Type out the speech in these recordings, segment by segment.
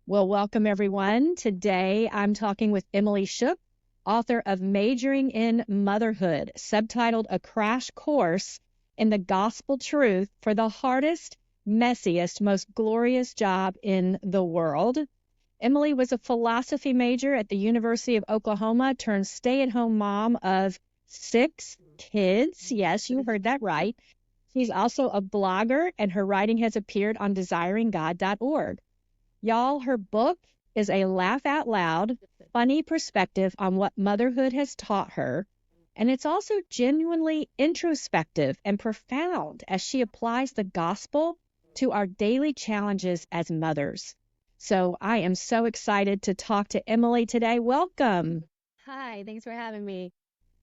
Well, welcome everyone. Today I'm talking with Emily Schuch, author of Majoring in Motherhood, subtitled A Crash Course in the Gospel Truth for the Hardest, Messiest, Most Glorious Job in the World. Emily was a philosophy major at the University of Oklahoma, turned stay-at-home mom of 6 kids. Yes, you heard that right. She's also a blogger, and her writing has appeared on desiringgod.org. Y'all, her book is a laugh out loud, funny perspective on what motherhood has taught her. And it's also genuinely introspective and profound as she applies the gospel to our daily challenges as mothers. So I am so excited to talk to Emily today. Welcome. Hi, thanks for having me.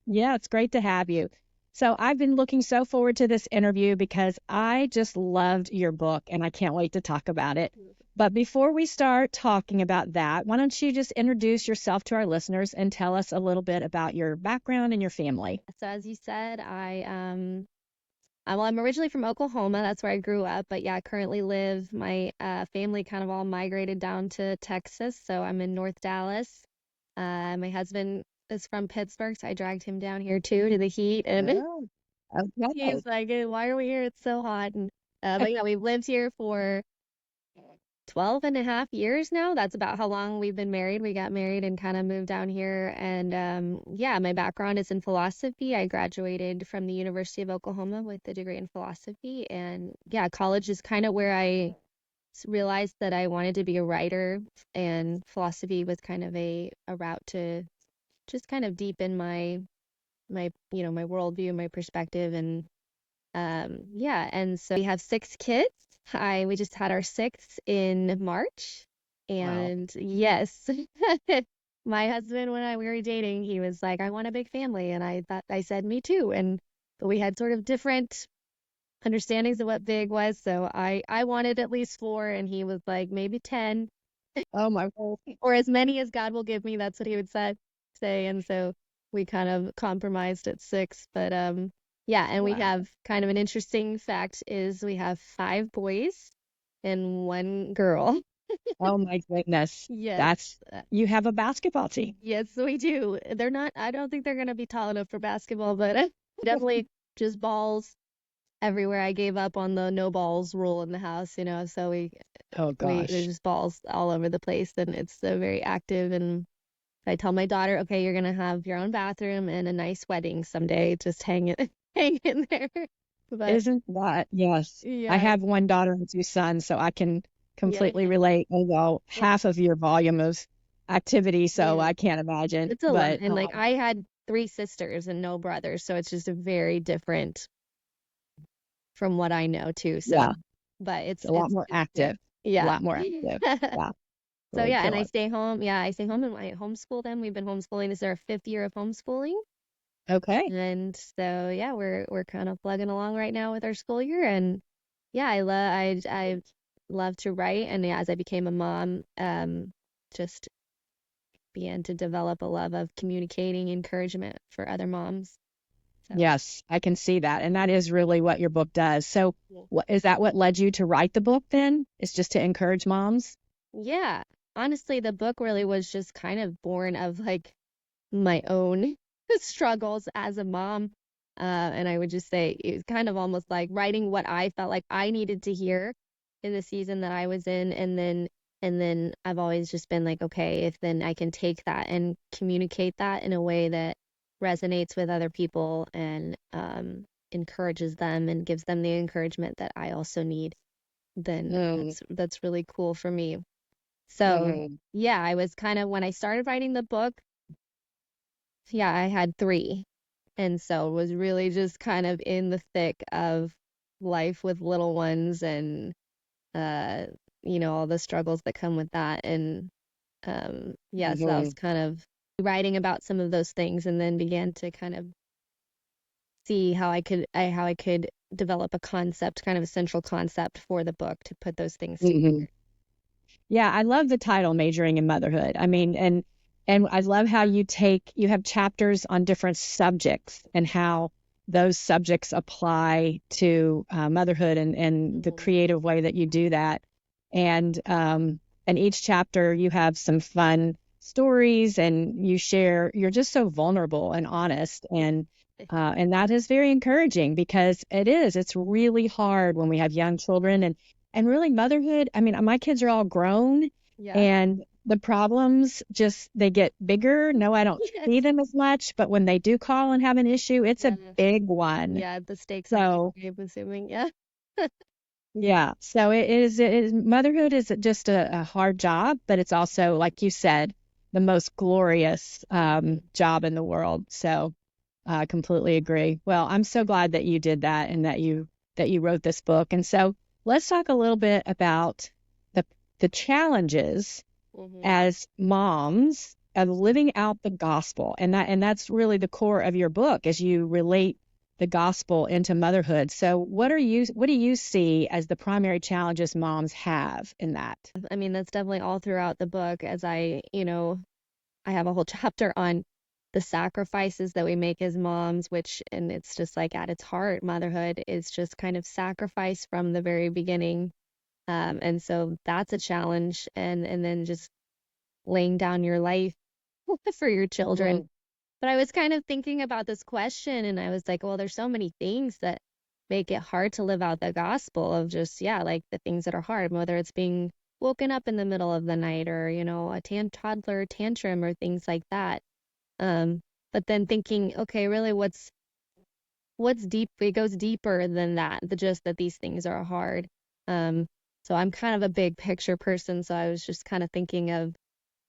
Yeah, it's great to have you. So I've been looking so forward to this interview because I just loved your book and I can't wait to talk about it. But before we start talking about that, why don't you just introduce yourself to our listeners and tell us a little bit about your background and your family? So as you said, I'm originally from Oklahoma. That's where I grew up, but yeah, I currently live. My family kind of all migrated down to Texas, so I'm in North Dallas. My husband is from Pittsburgh, so I dragged him down here too to the heat, and Oh, okay. he's like, "Why are we here? It's so hot." And but yeah, we've lived here for 12 and a half years now. That's about how long we've been married. We got married and kind of moved down here. And yeah, my background is in philosophy. I graduated from the University of Oklahoma with a degree in philosophy. And yeah, college is kind of where I realized that I wanted to be a writer, and philosophy was kind of a route to just kind of deepen my worldview, my perspective. And yeah, and so we have 6 kids. We just had our 6th in March. Wow. And yes, my husband, when we were dating, he was like, I want a big family. And I said, me too. But we had sort of different understandings of what big was. So I wanted at least 4, and he was like, maybe 10, Oh, my God. or as many as God will give me. That's what he would say. And so we kind of compromised at 6. But yeah, and we Wow. have kind of an interesting fact is we have 5 boys and 1 girl. Oh, my goodness. Yes. You have a basketball team. Yes, we do. They're not, I don't think they're going to be tall enough for basketball, but definitely just balls everywhere. I gave up on the no balls rule in the house, so Oh, there's gosh. just balls all over the place, and it's very active. And I tell my daughter, okay, you're gonna have your own bathroom and a nice wedding someday. Just hang it, hang in there. But Isn't that? Yes. I yeah, have one daughter and 2 sons, so I can yeah, completely relate. Although it's, half of your volume of activity, so yeah, I can't imagine. it's a lot. But And like I had 3 sisters and no brothers, so it's just a very different from what I know too. So, yeah, but it's a lot more yeah, active. A yeah. lot more active. Yeah, So really yeah, and I cool. stay home. Yeah, I stay home and I homeschool them. We've been homeschooling. This is our 5th year of homeschooling. Okay. And so yeah, we're kind of plugging along right now with our school year. And yeah, I love to write. And yeah, as I became a mom, just began to develop a love of communicating encouragement for other moms. So Yes, I can see that. And that is really what your book does. So yeah. is that what led you to write the book then? Is just to encourage moms? Yeah, honestly, the book really was just kind of born of like my own struggles as a mom. And I would just say it was kind of almost like writing what I felt like I needed to hear in the season that I was in. And then I've always just been like, okay, if then I can take that and communicate that in a way that resonates with other people and encourages them and gives them the encouragement that I also need, then Mm, that's really cool for me. So mhm. yeah, I was kind of when I started writing the book, yeah, I had 3. And so was really just kind of in the thick of life with little ones and uh all the struggles that come with that. And yeah, so I was Mhm. kind of writing about some of those things, and then began to kind of see how I could develop a concept, kind of a central concept for the book to put those things Mhm. together. Yeah, I love the title, Majoring in Motherhood. I mean, and I love how you have chapters on different subjects and how those subjects apply to motherhood and the Mhm. creative way that you do that. And and each chapter you have some fun stories and you're just so vulnerable and honest. And that is very encouraging because it's really hard when we have young children and really motherhood. I mean, my kids are all grown Yeah. and the problems they get bigger. No, I don't Yes. see them as much, but when they do call and have an issue, it's a Yeah. big one. Yeah, the stakes are So, high, I'm assuming. Yeah. yeah. So motherhood is just a hard job, but it's also, like you said, the most glorious job in the world. So, I completely agree. Well, I'm so glad that you did that and that you wrote this book. And so let's talk a little bit about the the challenges Mm-hmm. as moms of living out the gospel. And that's really the core of your book as you relate the gospel into motherhood. So what do you see as the primary challenges moms have in that? I mean, that's definitely all throughout the book as I have a whole chapter on the sacrifices that we make as moms, and it's just like at its heart, motherhood is just kind of sacrifice from the very beginning. And so that's a challenge. And then just laying down your life for your children. Mhm. But I was kind of thinking about this question and I was like, well, there's so many things that make it hard to live out the gospel of just, yeah, like the things that are hard, whether it's being woken up in the middle of the night or, a toddler tantrum or things like that. Um, but then thinking, okay, really what's deep? It goes deeper than that, just that these things are hard. Um, so I'm kind of a big picture person, so I was just kind of thinking of,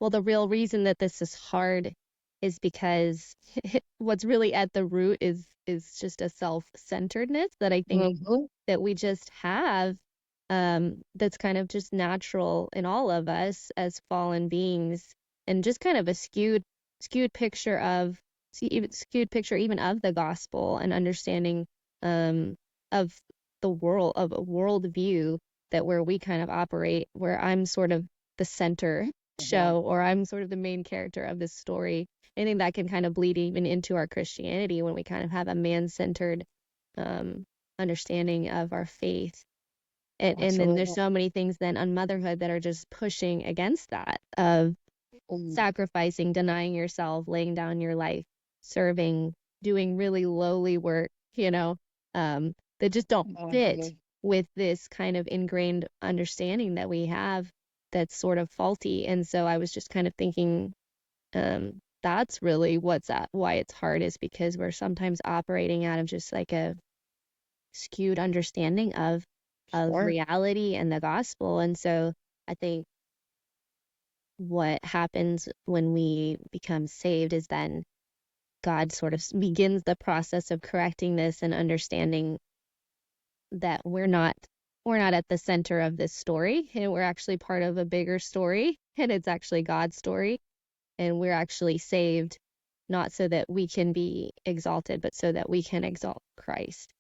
well, the real reason that this is hard is because what's really at the root is just a self-centeredness that I think Mhm. that we just have, that's kind of just natural in all of us as fallen beings, and just kind of a skewed picture of even skewed picture even of the gospel and understanding um of the world, of a world view that where we kind of operate, where I'm sort of the center Mhm. show, or I'm sort of the main character of this story. I think that can kind of bleed even into our Christianity when we kind of have a man-centered um, understanding of our faith. And then there's Absolutely. so many things then on motherhood that are just pushing against that of Mhm. sacrificing, denying yourself, laying down your life, serving, doing really lowly work, that just don't fit Mhm. with this kind of ingrained understanding that we have that's sort of faulty. And so I was just kind of thinking, that's really why it's hard, is because we're sometimes operating out of just like a skewed understanding of Sure. reality and the gospel. And so I think what happens when we become saved is then God sort of begins the process of correcting this and understanding that we're not at the center of this story, and we're actually part of a bigger story, and it's actually God's story, and we're actually saved not so that we can be exalted, but so that we can exalt Christ.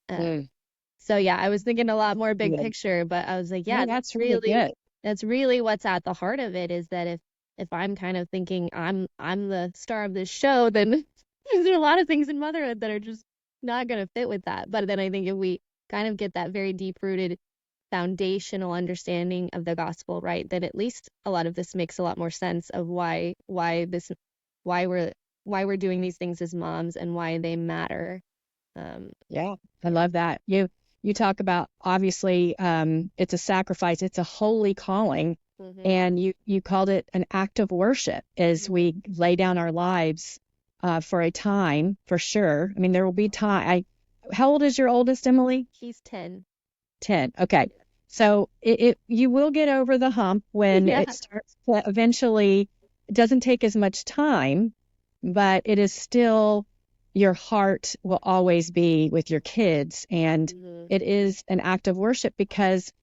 Uh, Mm. so yeah, I was thinking a lot more big Good. picture, but I was like, No, yeah, that's really good. that's really what's at the heart of it, is that if I'm kind of thinking I'm the star of this show, then there's a lot of things in motherhood that are just not going to fit with that. But then I think if we kind of get that very deep rooted foundational understanding of the gospel, right, then at least a lot of this makes a lot more sense of why we're why we're doing these things as moms and why they matter. Yeah, I Yeah. love that. You talk about obviously it's a sacrifice, it's a holy calling, Mhm. and you called it an act of worship as Mhm. we lay down our lives for a time, for sure. I mean, there will be time. How old is your oldest, Emily? He's 10. 10. Okay. So you will get over the hump when Yeah. it starts to eventually, it doesn't take as much time, but it is still, your heart will always be with your kids. And Mhm. it is an act of worship because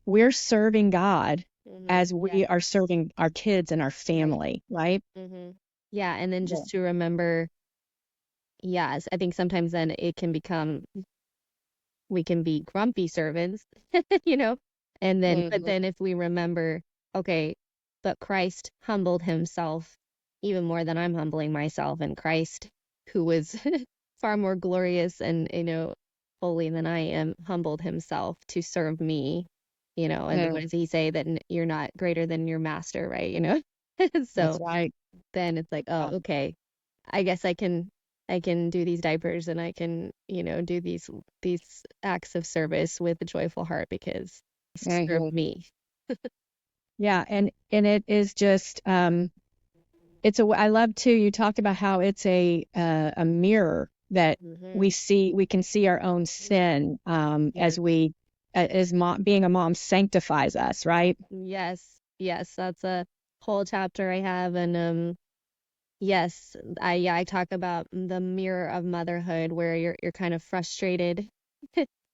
we're serving God Mhm. as Yeah. we are serving our kids and our Right. family, right? Mhm. Yeah, and then Yeah. just to remember, yes, I think sometimes then it can become, we can be grumpy servants, you know? But Mhm. then if we remember, okay, but Christ humbled himself even more than I'm humbling myself, and Christ, who was far more glorious and, holy than I am, humbled himself to serve me. and what does he say that you're not greater than your master, right? That's So right. then it's like, oh, okay, I guess I can do these diapers, and I can, do these acts of service with a joyful heart because it's served Mhm. me. Yeah, and it is just I love too, you talked about how it's a mirror that Hmm. we can see our own sin Yeah. as mom, being a mom sanctifies us, right? Yes. Yes, that's a whole chapter I have, and yes, I talk about the mirror of motherhood where you're kind of frustrated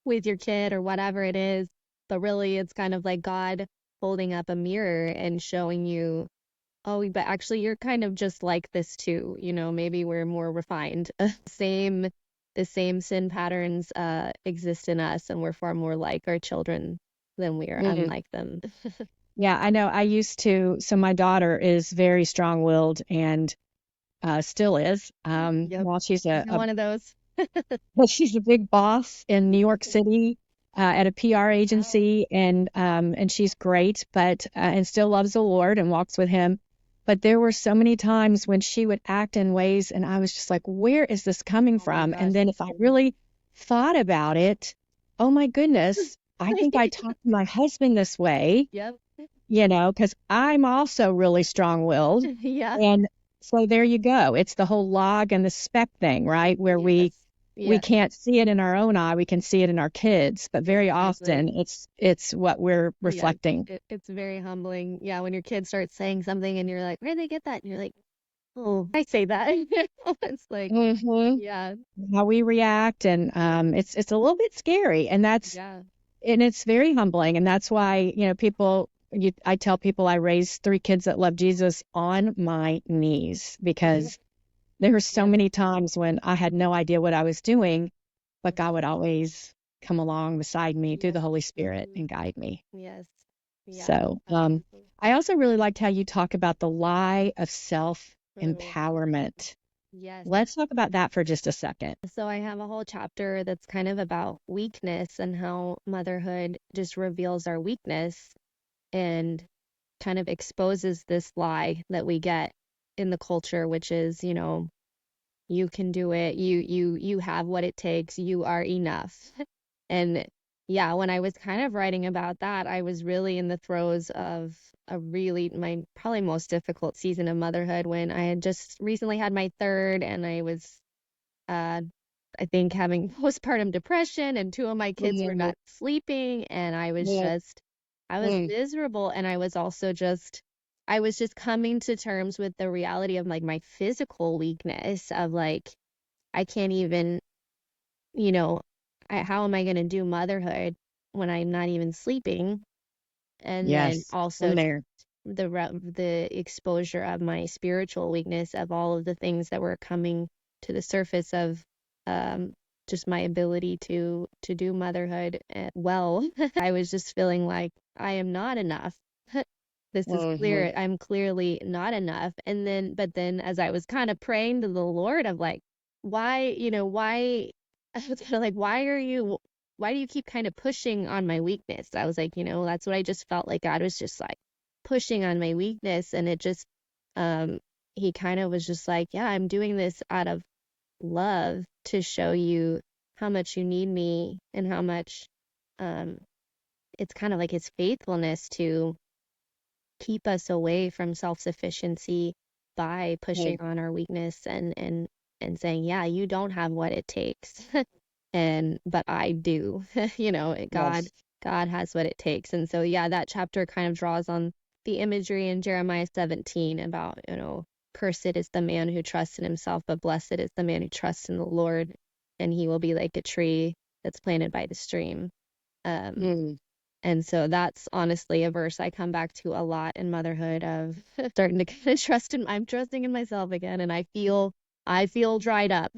with your kid or whatever it is, but really it's kind of like God holding up a mirror and showing you, oh, but actually you're kind of just like this too. Maybe we're more refined. Same the same sin patterns exist in us, and we're far more like our children than we are Mhm. unlike them. Yeah, I know. I used to. So my daughter is very strong-willed and still is. Yep. While she's I got one of those. well, she's a big boss in New York City at a PR Wow. agency, and she's great, but and still loves the Lord and walks with Him. But there were so many times when she would act in ways, and I was just like, where is this coming Oh my from? And gosh. then if I really thought about it, oh my goodness, I think I talked to my husband this way, Yep. because I'm also really strong-willed. Yeah. And so there you go. It's the whole log and the speck thing, right? Where we Yes. we Yeah. can't see it in our own eye, we can see it in our kids, but very Exactly. often it's what we're Yeah. reflecting. It's very humbling. Yeah, when your kids start saying something and you're like, where did they get that? And you're like, oh, I say that. It's like, Hmm. yeah, How we react, and it's a little bit scary, yeah. and it's very humbling, and that's why I tell people I raised three kids that love Jesus on my knees because there were so Yep. many times when I had no idea what I was doing, but God Mhm. would always come along beside me through Yep. the Holy Spirit Hmm. and guide me. Yes. Yeah. So, Absolutely. I also really liked how you talk about the lie of self Mm. empowerment. Yes. Let's talk about that for just a second. So I have a whole chapter that's kind of about weakness and how motherhood just reveals our weakness and kind of exposes this lie that we get in the culture, which is, you can do it, you have what it takes, you are enough. And yeah, when I was kind of writing about that, I was really in the throes of my probably most difficult season of motherhood when I had just recently had my third, and I was uh I think having postpartum depression, and two of my kids were Mhm. not sleeping, and Mhm. I was Mm. miserable, and I was just coming to terms with the reality of like my physical weakness of like I can't even, you know, how am I going to do motherhood when I'm not even sleeping? And then Yes, also I'm there. the exposure of my spiritual weakness of all of the things that were coming to the surface of um, just my ability to do motherhood well. I was just feeling like I am not enough. This is Mhm. clear. I'm clearly not enough. But then as I was kind of praying to the Lord of like, why, I was kind of like, why do you keep kind of pushing on my weakness? I was like, that's what I just felt like God was just like pushing on my weakness. And it just, um, he kind of was just like, yeah, I'm doing this out of love to show you how much you need me and how much, um, it's kind of like his faithfulness to keep us away from self-sufficiency by pushing Mm. on our weakness and saying, yeah, you don't have what it takes. But I do. God Yes. God has what it takes. And so yeah, that chapter kind of draws on the imagery in Jeremiah 17 about, cursed is the man who trusts in himself, but blessed is the man who trusts in the Lord, and he will be like a tree that's planted by the stream. Um, Mm. and so that's honestly a verse I come back to a lot in motherhood of starting to kind of I'm trusting in myself again, and I feel dried up,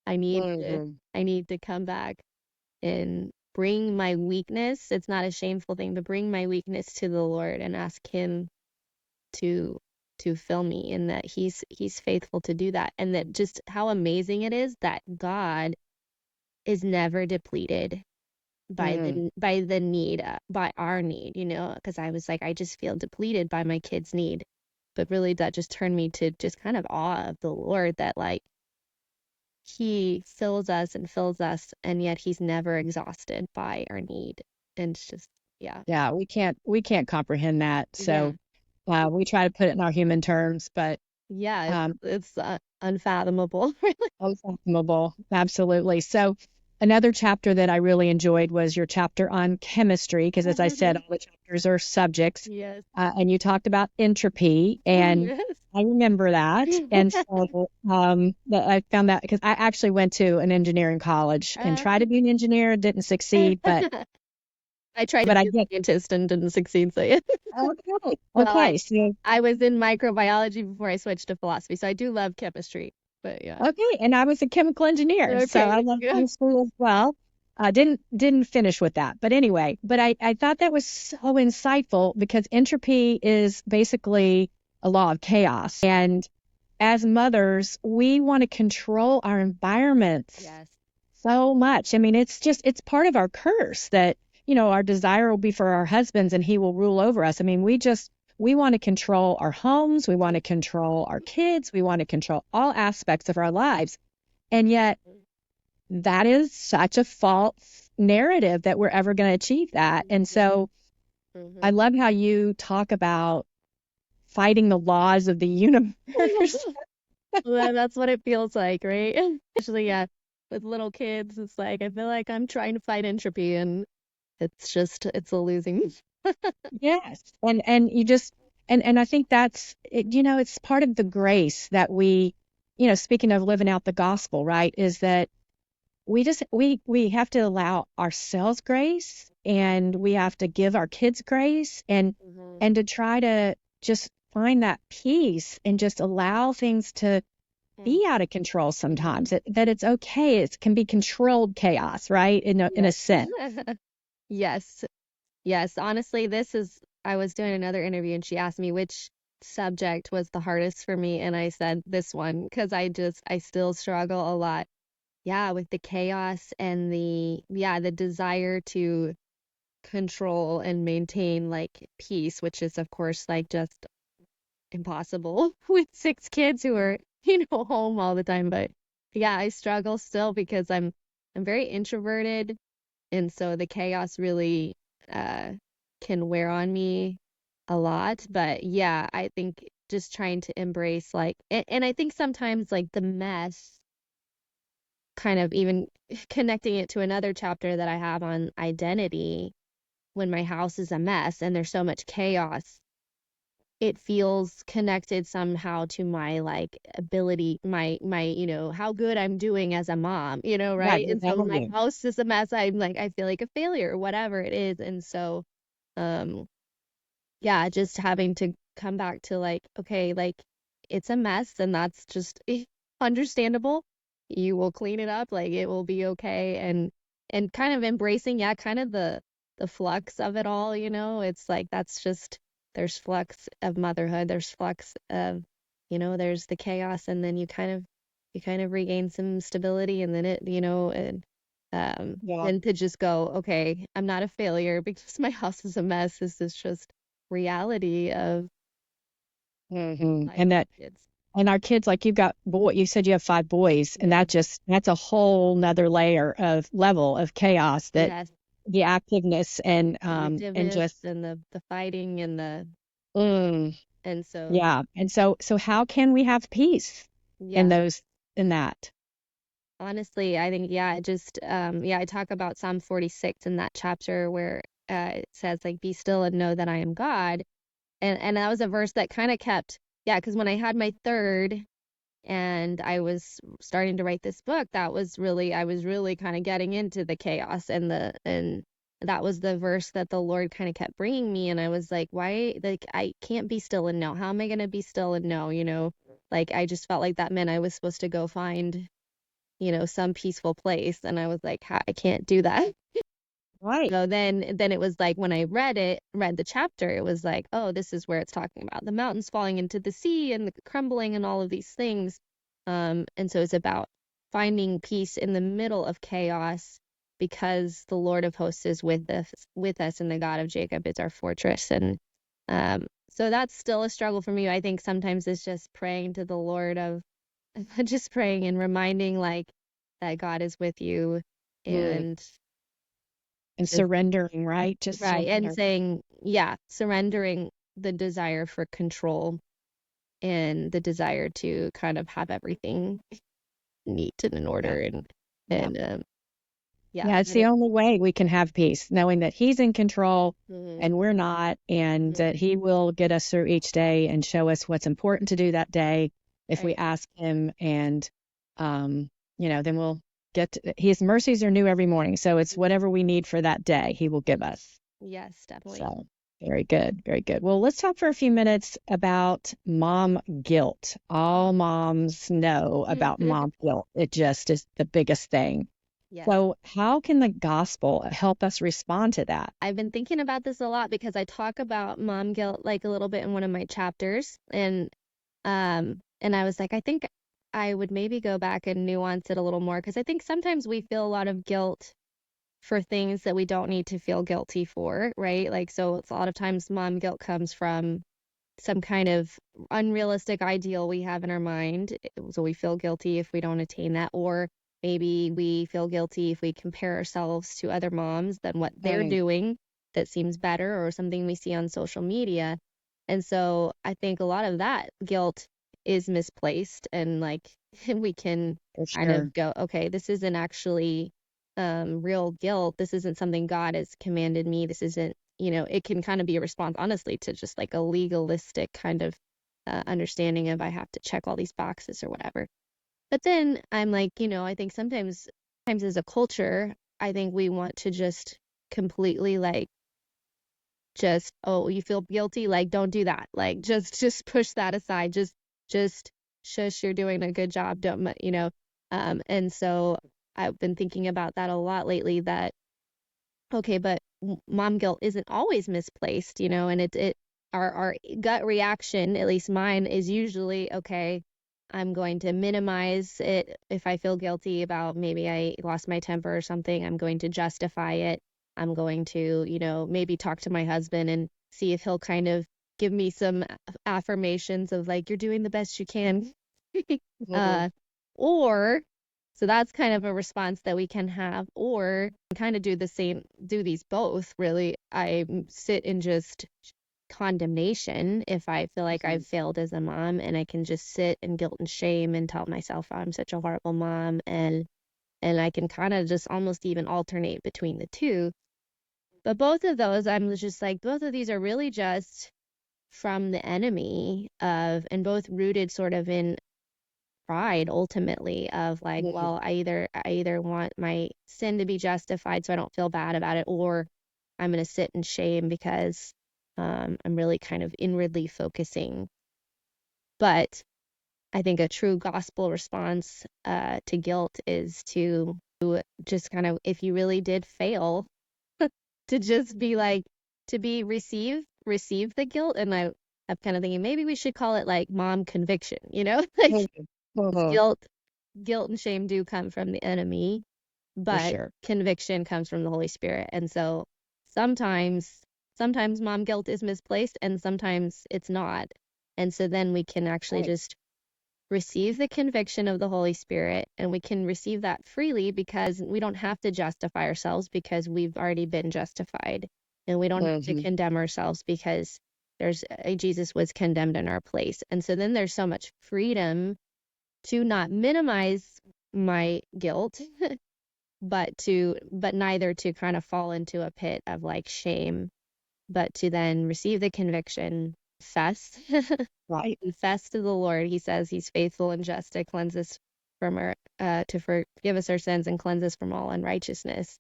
I need to Mhm. I need to come back and bring my weakness. It's not a shameful thing, but bring my weakness to the Lord and ask him to fill me, and that he's faithful to do that, and that just how amazing it is that God is never depleted. Mm. by the need, by our need, because I was like, I just feel depleted by my kids' need. But really, that just turned me to just kind of awe of the Lord, that like he fills us, and yet he's never exhausted by our need. And it's just, yeah. Yeah, we can't comprehend that. Yeah. So we try to put it in our human terms, but Yeah, um, it's unfathomable. unfathomable. Absolutely. So another chapter that I really enjoyed was your chapter on chemistry, because as I said, all the chapters are subjects. Yes. And you talked about entropy, and Yes. I remember that. And so that I found that because I actually went to an engineering college and Uh, tried to be an engineer, didn't succeed, but I tried to but I be a did. scientist and didn't succeed, so yeah. Okay. Well, Okay. So I was in microbiology before I switched to philosophy, so I do love chemistry. But yeah. okay, and I was a chemical engineer, so Okay. I love Yeah. chemistry as well. Didn't finish with that, but anyway, but I thought that was so insightful because entropy is basically a law of chaos, and as mothers, we want to control our environments Yes. so much. I mean, it's part of our curse that, our desire will be for our husbands and he will rule over us. I mean, we want to control our homes, we want to control our kids, we want to control all aspects of our lives. And yet, that is such a false narrative that we're ever going to achieve that. And so I Mm-hmm. love how you talk about fighting the laws of the universe. Well, that's what it feels like, right? Especially, yeah, with little kids, it's like I feel like I'm trying to fight entropy, and it's a losing. Yes. And you just and I think that's it, it's part of the grace that we, speaking of living out the gospel, right, is that we have to allow ourselves grace, and we have to give our kids grace, Hmm. and to try to just find that peace and just allow things to be out of control Hmm. sometimes. That it's okay. It can be controlled chaos, right? In a Yes. sense. Yes. Yes. Honestly, I was doing another interview and she asked me which subject was the hardest for me. And I said this one because I still struggle a lot. Yeah, with the chaos and the desire to control and maintain like peace, which is, of course, like just impossible with 6 kids who are, home all the time. But yeah, I struggle still because I'm very introverted, and so the chaos really uh can wear on me a lot. But yeah, I think just trying to embrace like and I think sometimes like the mess, kind of even connecting it to another chapter that I have on identity, when my house is a mess and there's so much chaos, it feels connected somehow to my like ability, my how good I'm doing as a mom, Right, right? your And so when my value. house is a mess, I'm like, I feel like a failure or whatever it is. And so um yeah, just having to come back to like, okay, like it's a mess and that's just understandable. You will clean it up, like it will be okay. And kind of embracing, yeah, kind of the flux of it all, it's like that's just, there's flux of motherhood, there's flux of, there's the chaos, and then you kind of regain some stability, and then and Yeah. then to just go, okay, I'm not a failure because my house is a mess. This is just reality of life And with that kids. and our kids, like you said you have 5 boys, and Yeah. that's a whole nother layer of level of chaos, that Yes. the activeness The and activeness just and the fighting mm, and so yeah. And so how can we have peace in yeah. those in that? Honestly, I think, yeah, just yeah, I talk about Psalm 46 in that chapter where it says like, be still and know that I am God. And that was a verse that kind of kept, yeah, because when I had my third and I was starting to write this book, I was really kind of getting into the chaos, and that was the verse that the Lord kind of kept bringing me. And I was like, why, like, I can't be still and know. How am I going to be still and know, Like, I just felt like that meant I was supposed to go find, some peaceful place. And I was like, I can't do that. Right. So then it was like when I read the chapter, it was like, oh, this is where it's talking about the mountains falling into the sea and the crumbling and all of these things. And so it's about finding peace in the middle of chaos, because the Lord of hosts is with us, and the God of Jacob is our fortress. And so that's still a struggle for me. I think sometimes it's just praying to the Lord of just praying and reminding like that God is with you, and And just surrendering, right? Just right, and surrender. saying, yeah, surrendering the desire for control and the desire to kind of have everything neat and in Yeah. order, and Yeah. yeah, Yeah, it's that the it, only way we can have peace, knowing that he's in control mhm, and we're not, and mhm, that he will get us through each day and show us what's important to do that day if we right, ask him. And, then we'll his mercies are new every morning. So it's mhm, whatever we need for that day, he will give us. yes, definitely. So very good. Very good. Well, let's talk for a few minutes about mom guilt. All moms know about mom guilt. It just is the biggest thing. Yes. So, how can the gospel help us respond to that? I've been thinking about this a lot because I talk about mom guilt like a little bit in one of my chapters, and I was like, I think I would maybe go back and nuance it a little more, because I think sometimes we feel a lot of guilt for things that we don't need to feel guilty for, right? Like, so it's a lot of times mom guilt comes from some kind of unrealistic ideal we have in our mind. So we feel guilty if we don't attain that, or maybe we feel guilty if we compare ourselves to other moms than what they're Mm, doing that seems better, or something we see on social media. And so I think a lot of that guilt is misplaced, and like we can for kind of sure. go, okay, this isn't actually real guilt. This isn't something God has commanded me. This isn't, it can kind of be a response, honestly, to just like a legalistic kind of understanding of I have to check all these boxes or whatever. But then I'm like, I think sometimes as a culture, I think we want to just completely like just, oh, you feel guilty, like don't do that. Like just push that aside. Just shush, you're doing a good job. And so I've been thinking about that a lot lately, that okay, but mom guilt isn't always misplaced, and our gut reaction, at least mine, is usually, okay, I'm going to minimize it. If I feel guilty about maybe I lost my temper or something, I'm going to justify it. I'm going to, maybe talk to my husband and see if he'll kind of give me some affirmations of like, you're doing the best you can. Mhm. uh, or so that's kind of a response that we can have, or kind of do the same, do these both really. I sit in just condemnation if I feel like I've Mhm. failed as a mom, and I can just sit in guilt and shame and tell myself I'm such a horrible mom, and I can kind of just almost even alternate between the two. But both of those, I'm just like, both of these are really just from the enemy and both rooted sort of in pride ultimately, of like, Mhm. well, I either want my sin to be justified so I don't feel bad about it, or I'm going to sit in shame because I'm really kind of inwardly focusing. But I think a true gospel response to guilt is to just kind of, if you really did fail, to just be like, to be receive the guilt. And I'm kind of thinking maybe we should call it like mom conviction, like Mhm. Mhm. guilt guilt and shame do come from the enemy, For but sure. conviction comes from the Holy Spirit. And so sometimes sometimes mom guilt is misplaced, and sometimes it's not. And so then we can actually Right. just receive the conviction of the Holy Spirit, and we can receive that freely because we don't have to justify ourselves, because we've already been justified. And we don't have to Mhm. condemn ourselves because Jesus was condemned in our place. And so then there's so much freedom to not minimize my guilt, but neither to kind of fall into a pit of like shame, but to then receive the conviction, confess, Right. confess to the Lord. He says he's faithful and just to cleanse us from our to forgive us our sins and cleanse us from all unrighteousness.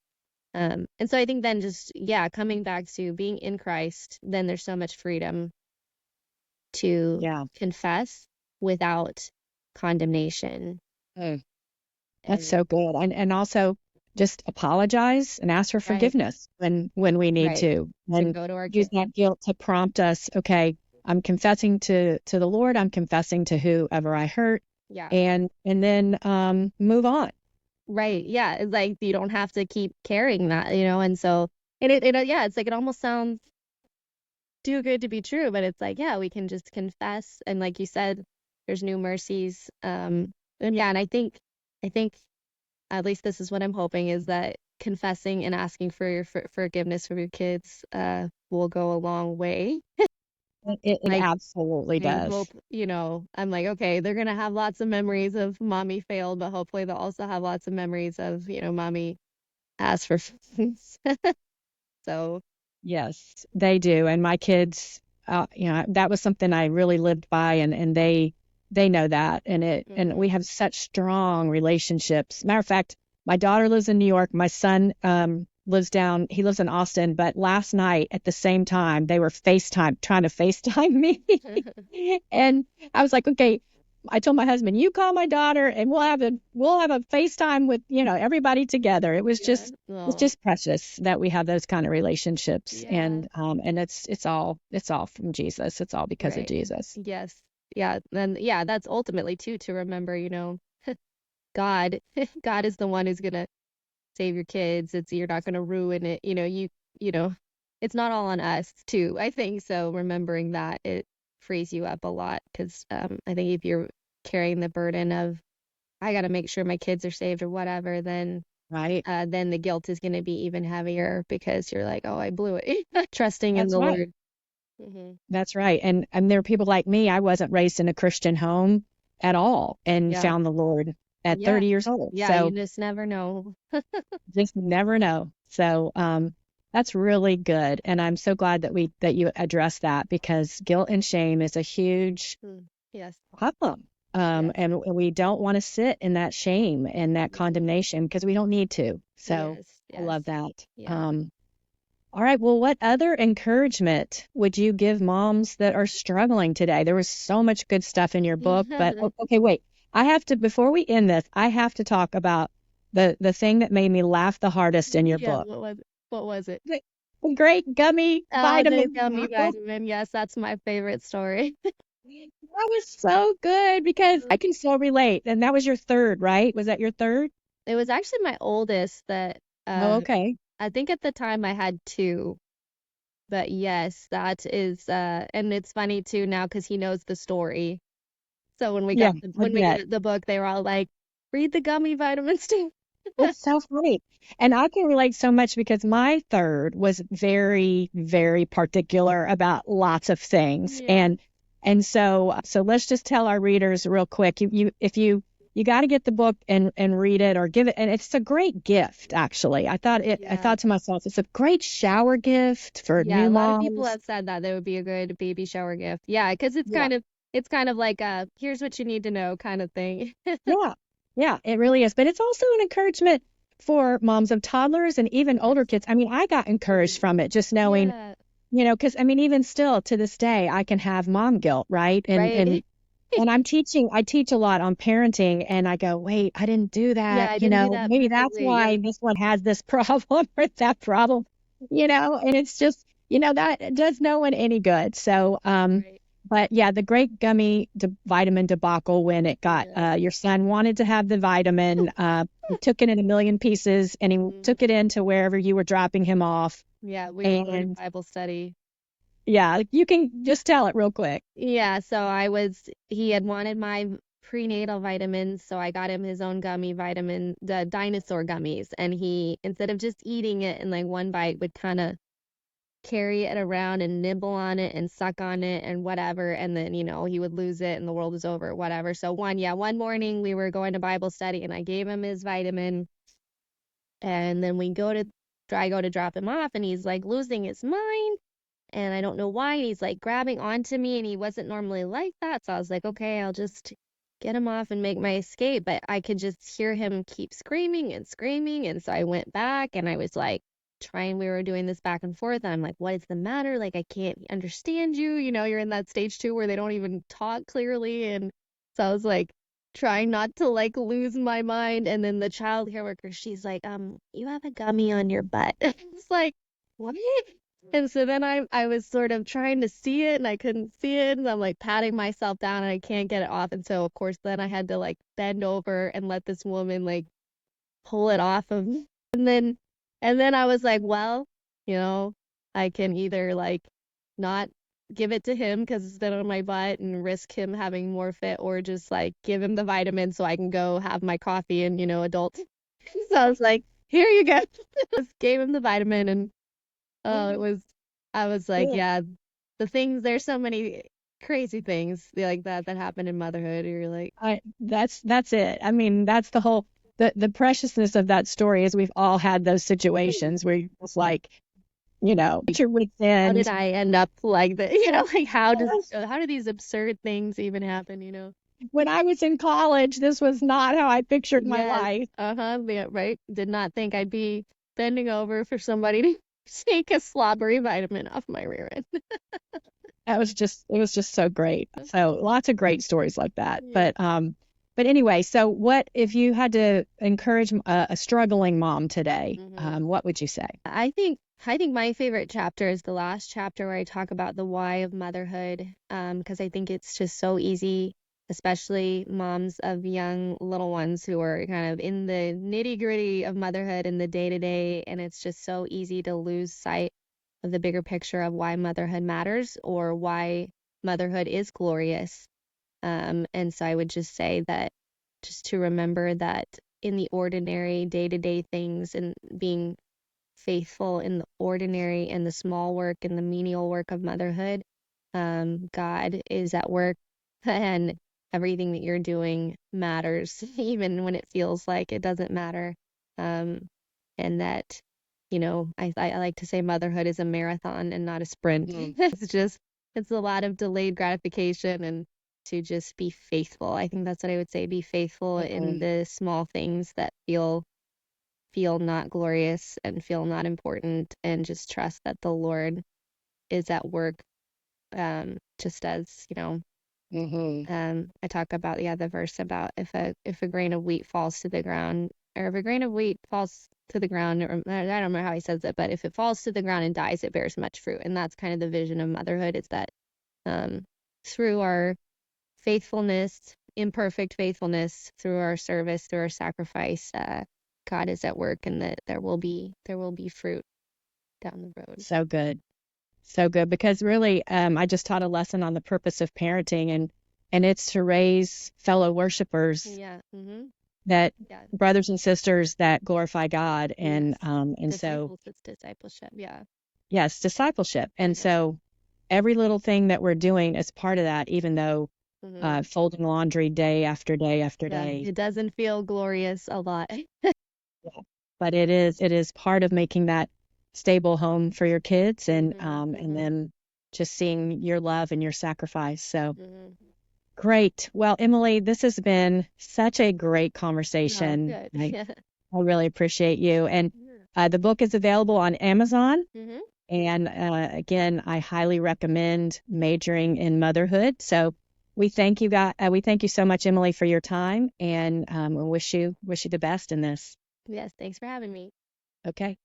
And so I think then just, yeah, coming back to being in Christ, then there's so much freedom to Yeah. confess without condemnation. Mm. That's And so good. And also just apologize and ask for right, forgiveness when we need right. to. To And go to our use kid. that guilt to prompt us, okay, I'm confessing to the Lord, I'm confessing to whoever I hurt, Yeah. and then move on. Right. Yeah. It's like you don't have to keep carrying that, and so yeah, it's like it almost sounds too good to be true, but it's like, yeah, we can just confess, and like you said, there's new mercies. And yeah, and I think at least this is what I'm hoping, is that confessing and asking for your forgiveness from your kids will go a long way. It Like, absolutely I does. hope, I'm like, okay, they're gonna have lots of memories of mommy failed, but hopefully they'll also have lots of memories of, mommy asked for things. So, Yes, they do. And my kids, that was something I really lived by, and they know that, and we mhm. have such strong relationships. Matter of fact, my daughter lives in New York. My son he lives in Austin. But last night at the same time, they were trying to FaceTime me, and I was like, okay. I told my husband, you call my daughter, and we'll have a FaceTime with everybody together. Yeah. It's Oh, just precious that we have those kind of relationships, yeah. and it's all from Jesus. It's all because of Right. Jesus. Yes. Yeah. Then yeah, that's ultimately too to remember, God, God is the one who's gonna save your kids. You're not gonna ruin it. You know, it's not all on us too. I think so. Remembering that, it frees you up a lot, because I think if you're carrying the burden of, I got to make sure my kids are saved or whatever, Right. then the guilt is going to be even heavier, because you're like, oh, I blew it. Trusting in That's the right. Lord. Hmm. That's right. And there are people like me. I wasn't raised in a Christian home at all, and Yeah. found the Lord at Yeah. 30 years old. Yeah. You So just never know. just never know. So that's really good, and I'm so glad that you addressed that, because guilt and shame is a huge Mm. Yes. problem. Yes. And we don't want to sit in that shame and that Hmm. condemnation, because we don't need to. So Yes. I Yes. love that. Yeah. All right. Well, what other encouragement would you give moms that are struggling today? There was so much good stuff in your book, but okay, wait. Before we end this, I have to talk about the thing that made me laugh the hardest in your Yeah. book. What was it? The the great gummy Oh, the vitamin gummy debacle. vitamin. Yes, that's my favorite story. That was so good, because I can so relate. And that was your third, right? Was that your third? It was actually my oldest that Oh, uh okay. I think at the time I had two. But yes, that is and it's funny too now, because he knows the story. So Yeah, I when we bet. got the book, they were all like, read the gummy vitamins too. It's so funny. And I can relate so much, because my third was very, very particular about lots of things. Yeah. And so let's just tell our readers real quick. If you got to get the book and read it, or give it, and it's a great gift, actually. I Yeah. thought to myself, it's a great shower gift for Yeah, new a lot of people moms. have said that would be a good baby shower gift. Yeah, because Yeah. it's kind of like a here's what you need to know kind of thing. Yeah. Yeah, it really is. But it's also an encouragement for moms of toddlers and even older Yes. kids. I mean, I got encouraged from it, just knowing, Yeah. because I mean, even still to this day, I can have mom guilt, right? And Right. and and I teach a lot on parenting, and I go, wait, I didn't do Yeah, that. I didn't do that Maybe that's perfectly. why Yeah. this one has this problem or that problem, and it's just, that does no one any good. So, Right. but yeah, the great vitamin debacle, when it got, Yes. your son wanted to have the vitamin, he took it in a million pieces, and he Mhm. took it into wherever you were dropping him off. Yeah, we were going to And Bible study. yeah, you can just tell it real quick. Yeah, so he had wanted my prenatal vitamins, so I got him his own gummy vitamin, the dinosaur gummies, and he, instead of just eating it in like one bite, would kind of carry it around and nibble on it and suck on it and whatever, and then, he would lose it and the world was over, whatever. So one morning we were going to Bible study and I gave him his vitamin, and then I go to drop him off and he's like losing his mind, and I don't know why. And he's like grabbing onto me, and he wasn't normally like that. So I was like, okay, I'll just get him off and make my escape. But I could just hear him keep screaming and screaming. And so I went back and I was like, we were doing this back and forth. And I'm like, what is the matter? Like, I can't understand you. You're in that stage too where they don't even talk clearly. And so I was like, trying not to like lose my mind. And then the child care worker, she's like, you have a gummy on your butt. It's like, what? And so then I was sort of trying to see it and I couldn't see it. And I'm like patting myself down and I can't get it off. And so of course then I had to like bend over and let this woman like pull it off of me. And then I was like, well, I can either like not give it to him because it's been on my butt and risk him having more fit, or just like give him the vitamin so I can go have my coffee and, adult. So I was like, here you go. Just gave him the vitamin, and I was like, yeah, there's so many crazy things like that happen in motherhood. You're like, That's it. I mean, that's the preciousness of that story is we've all had those situations where you're just like, at your wit's how did end. I end up like that? Like how do these absurd things even happen? When I was in college, this was not how I pictured my Yes. life. Yeah, right. Did not think I'd be bending over for somebody to take a slobbery vitamin off my rear end. It was just so great. So lots of great stories like that. Yeah. But anyway, so what if you had to encourage a struggling mom today? What would you say? I think my favorite chapter is the last chapter where I talk about the why of motherhood, because I think it's just so easy, especially moms of young little ones who are kind of in the nitty-gritty of motherhood in the day-to-day, and it's just so easy to lose sight of the bigger picture of why motherhood matters or why motherhood is glorious. And so I would just say that just to remember that in the ordinary day-to-day things and being faithful in the ordinary and the small work and the menial work of motherhood, God is at work, and everything that you're doing matters, even when it feels like it doesn't matter. And that, I like to say motherhood is a marathon and not a sprint. It's a lot of delayed gratification, and to just be faithful. I think that's what I would say. Be faithful in the small things that feel not glorious and feel not important, and just trust that the Lord is at work, just as I talk about the verse about if a grain of wheat falls to the ground, or if a grain of wheat falls to the ground, or I don't remember how he says it, but if it falls to the ground and dies, it bears much fruit. And that's kind of the vision of motherhood, is that through our faithfulness, imperfect faithfulness, through our service, through our sacrifice, God is at work, and that there will be fruit down the road. So good. So good. Because really, I just taught a lesson on the purpose of parenting, and it's to raise fellow worshipers, Yeah. that Yeah. brothers and sisters that glorify God. And so It's discipleship. Yeah. yes, discipleship. And so every little thing that we're doing is part of that, even though folding laundry day after day after day. It doesn't feel glorious a lot. But it is part of making that stable home for your kids, and then just seeing your love and your sacrifice. So great. Well, Emily, this has been such a great conversation. Oh, good. I really appreciate you. And the book is available on Amazon. And again, I highly recommend Majoring in Motherhood. So we thank you so much, Emily, for your time, and we wish you the best in this. Yes, thanks for having me. Okay.